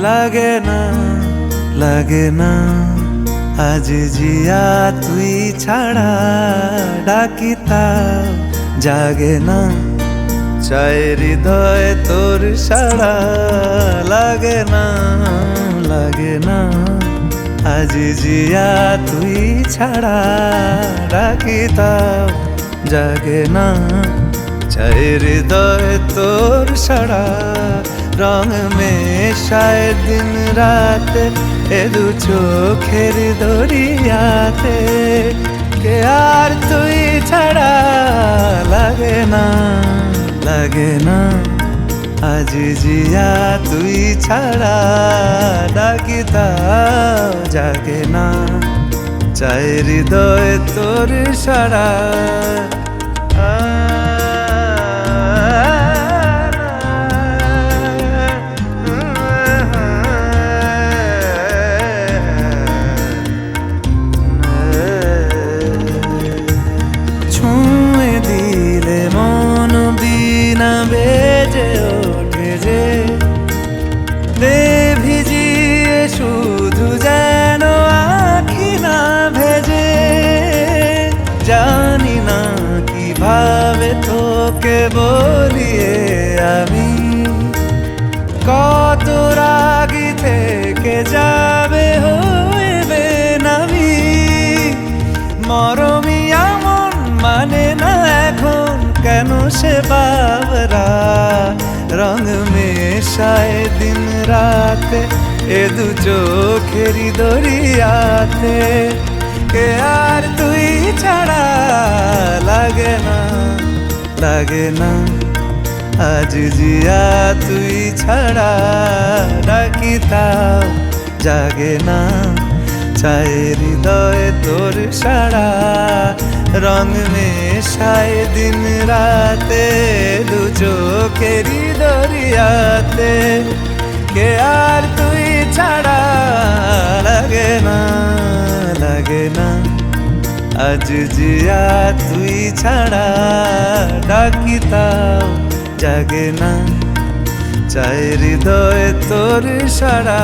লাগে না লাগে না আজ জিয়া তুই ছাড়া ডাকি তাও জাগে না চায় হৃদয় তোর সাড়া লাগে না লাগে না আজ জিয়া তুই ছাড়া ডাকি তাও জাগে না চায় হৃদয় তোর সাড়া রং মেশায় দিন রাত এ দু চোখের দরিয়াতে কে আর তুই ছাড়া লাগে না লাগে না আজ জিয়া তুই ছাড়া ডাকি তাও জাগে না চায় হৃদয় তোর সাড়া ছুঁয়ে দিলে মন বিনা বেজে ওঠে যে দে ভিজিয়ে শুধু যেন আখি না ভেজে জানি না কিভাবে তোকে বলিয়ে আমি কত রাগি থেকে যাবে হইবে নামি মরমি আমন মানে না এখন কেন সে বাবরা রং মেশায় দিন রাতে এ দু চোখেরি দরিয়াতে কে আর তুই ছাড়া লাগে না লাগে না আজ জিয়া তুই ছাড়া ডাকি তাও জাগে না চায় হৃদয় তোর সাড়া রং মেশায় দিন রাতে দু চোখেরি দরিয়াতে কে আর তুই ছাড়া লাগে না লাগে না আজ জিয়া তুই ছাড়া ডাকি তাও জাগে না চায় হৃদয় তোর সাড়া